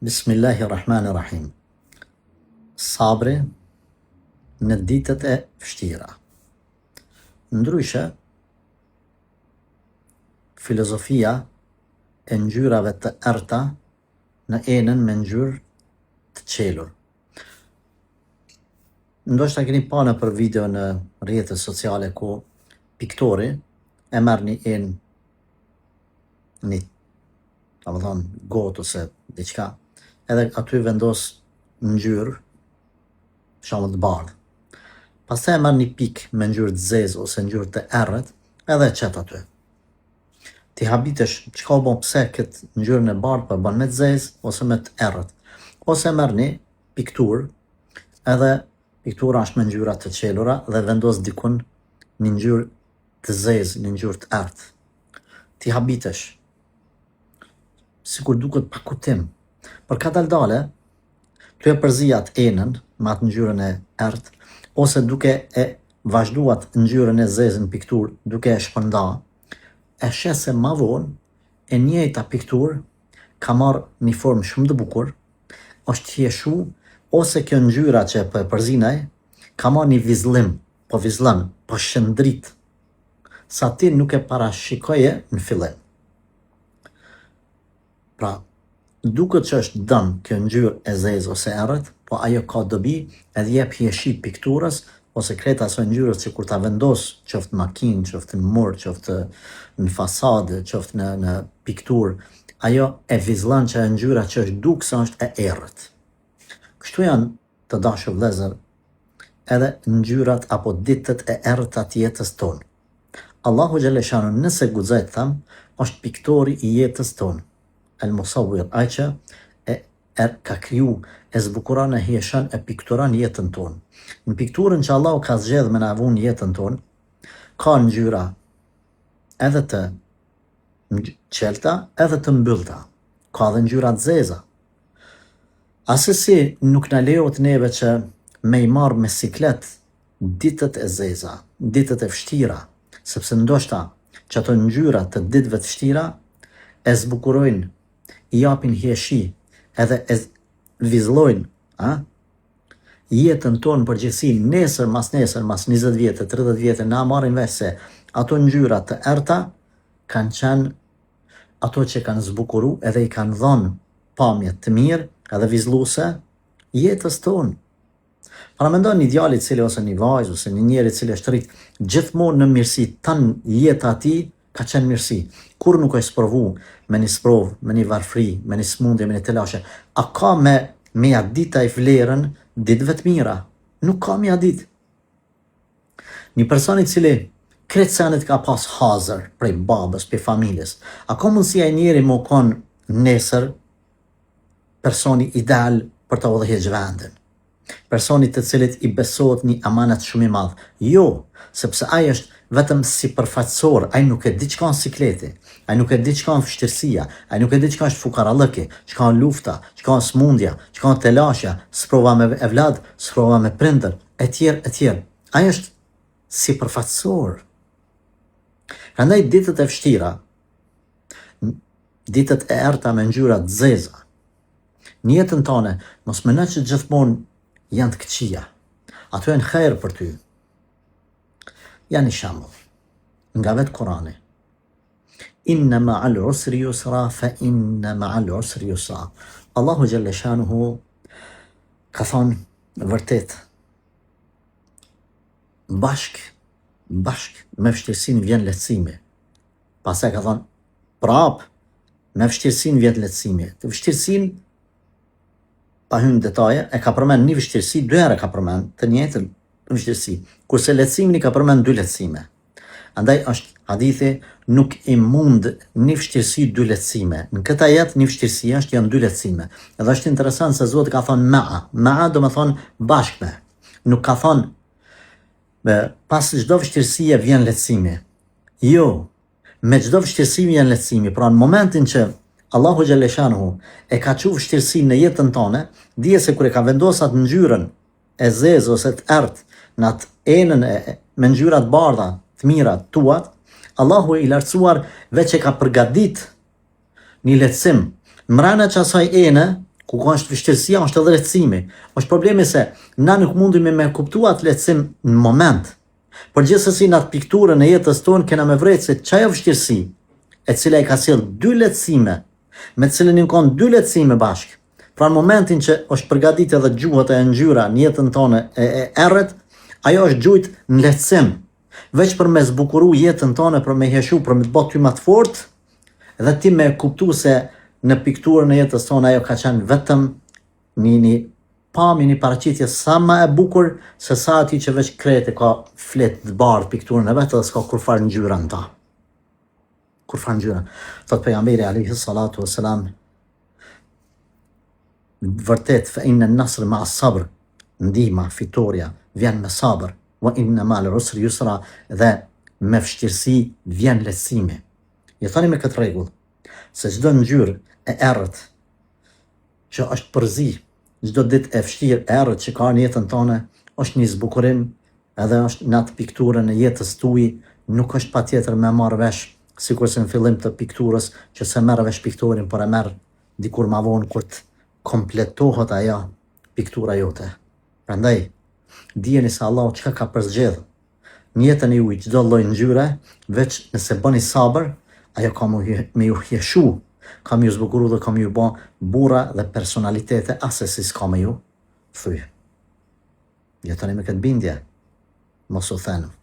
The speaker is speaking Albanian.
Bismillahirrahmanirrahim. Sabri në ditët e vështira. Ndryshe, filozofia e ngjyrave të errta në enën me ngjyrë të qelur. Ndoshta keni pa në për video në rrjetet sociale ku piktori e merr një enë, një gotë ose diçka, edhe aty vendos ngjyrë, për shembull të bardhë. Pastaj e merr një pikë me ngjyrë të zezë ose ngjyrë të errët, edhe e çet aty. Ti habitesh çka u bën, pse këtë ngjyrën e bardhë po bën me të zezë ose me të errët. Ose merr një pikturë, edhe piktura është me ngjyra të qelura dhe vendos dikun një ngjyrë të zezë, një ngjyrë të errët. Ti habitesh, sikur duket pa kuptim. Për ka daldale, ty e përzijat enën me atë ngjyrën e errët, ose duke e vazhduat ngjyrën e zezë në pikturë, duke e shpërnda, e sheh se ma vonë e njëjta pikturë ka marrë një formë shumë të bukur, është thjeshu, ose kjo ngjyra që po e përzinaj ka marrë një vizllim, po vizllon, po shëndrit, sa ti nuk e parashikoje në fillim. Pra, duket që është dëm kjo ngjyrë e zezë ose errët, po ajo ka dobi edhe jep hieshi pikturës ose kreta asoj ngjyrës që kur ta vendos, qoftë në makinë, qoftë në mur, qoftë në fasadë, qoftë në pikturë, ajo e vizllon që ngjyra që është duk se është e errët. Kështu janë, të dashur vëllezër, edhe ngjyrat apo ditët e errëta të jetës tonë. Allahu xhaleshanu, nëse guxoj të them, është piktori i jetës tonë. El Musawwir, ai që ka kriju, e zbukuron e hieshon e pikturon jetën tonë. Në pikturën që Allahu ka zgjedhur me na vënë jetën tonë, ka ngjyra edhe të qelta, edhe të mbyllta. Ka dhe ngjyra të zeza. Asesi nuk na lejohet neve që me i marrë me siklet ditët e zeza, ditët e vështira, sepse ndoshta që ato ngjyra të ditëve të vështira e zbukurojnë, i japin hieshi, edhe e vizllojnë jetën tonë përgjithësi. Nesër, mas 20 vjetë, 30 vjetë, na marrin vesh se ato ngjyra të errta kanë qenë ato që kanë zbukuru edhe i kanë dhënë pamje të mirë edhe vizlluese jetës tonë. Para mendon një djalë i cili ose një vajzë ose një njeri i cili është rrit gjithmonë në mirësi, tan jeta e tij ka qenë mirësi. Kur nuk është provu me një sprovë, me një varfëri, me një smundje, me një telashe, a ka me ja dita i vlerën ditëve të mira? Nuk ka me ja ditë. Një person i cili kretë senet ka pas hazër prej babës, prej familjes, a ka mundësia e njeri më konë nesër personi ideal për të udhëheqë vendin? Personit të cilit i besohet një amanet shumë i madh. Jo, sepse ai është vetëm sipërfaqësor, ai nuk e di çka është sikleti, ai nuk e di çka është vështirësia, ai nuk e di çka është fukarallëki, çka është lufta, çka është smundja, çka është telasha, sprova me evlad, sprova me prindër, etj. Ai është sipërfaqësor. Prandaj ditët e vështira, ditët e errta me ngjyra të zeza, në jetën tonë, mos mendoj që gjithmonë janë të këqija. Ato janë khair për ty. Janë një shembull nga vetë Kurani. Inna ma'al usri yusra, fa inna ma'al usri yusra. Allahu xhalla shanuhu ka thonë vërtet, bashk me vështirësinë vjen lehtësimi. Pastaj ka thonë, prap me vështirësinë vjen lehtësimi. Të vështirësinë, pa hyrë në detaje, e ka përmend një vështirësi, dy herë ka përmend të njëjtën vështirësi, kurse lehtësimin i ka përmend dy lehtësime. Andaj është hadithi, nuk i mund një vështirësi dy lehtësime. Në këtë jetë një vështirësi është janë dy lehtësime. Edhe është interesant se Zoti ka thonë ma'a do të thonë bashkë me. Nuk ka thonë pas çdo vështirësie vjen lehtësimi. Jo, me çdo vështirësi vjen lehtësimi. Pra në momentin që Allahu xhaleshanuhu e ka çu vështirësinë në jetën tonë, dije se kur e ka vendosur atë ngjyrën e zezë ose të errët në atë enën me ngjyra të bardha, të mira tuat, Allahu i lartësuar veç e ka përgatit një lehtësim. Mbrana që asaj ene Ku ka është vështirësia, është edhe lehtësimi. Është problemi se na nuk mundemi me kuptu atë lehtësim në moment. Por gjithsesi në atë pikturën e jetës tonë kena me vrejtë se çaja vështirësi, e cila i ka sjell dy lehtësime, me të cilën i kanë dy lehtësime bashkë. Pra në momentin që është përgatitur edhe gjuhët e ngjyra në jetën tonë e errët, ajo është gjujt në lehtësim. Veç për me zbukuru jetën tonë, për me heshu, për me të bëtë ty më të fort, dhe ti me kuptu se në pikturën e jetës tonë ajo ka qenë vetëm një pamje, një paraqitje sa më e bukur se sa ati që veç krete ka flet të bardh pikturën e vetë dhe s'ka kur farë ngjyra në ta. Kur farë ngjyra. Thot pejgamberi alayhi salatu wassalam, vërtet fa inna an-nasr ma'a as-sabr, ndihma, fitoria vjen me sabër, wa inna ma'al usri yusra, dhe me vështirësi vjen lehtësimi. Je thani me këtë rregull se çdo ngjyrë e errët që është përzi, çdo ditë e vështirë e errët që ka në jetën tonë, është një zbukurim, edhe është në atë pikturën e jetës tuaj, nuk është patjetër me marrë vesh, sikur se në fillim të pikturës që se merr vesh piktorin, por e merr dikur ma vonë kur të kompletohet ajo piktura jote. Prandaj dijeni se Allahu çka ka përzgjedh në jetën e juaj çdo lloj ngjyre, veç nëse bëni sabër, ajo ka me ju hjeshu, ka me ju zbukuru dhe ka me ju bë burra dhe personalitete ase si s'ka me ju thyë. Jetoni me këtë bindje, mos u thënë.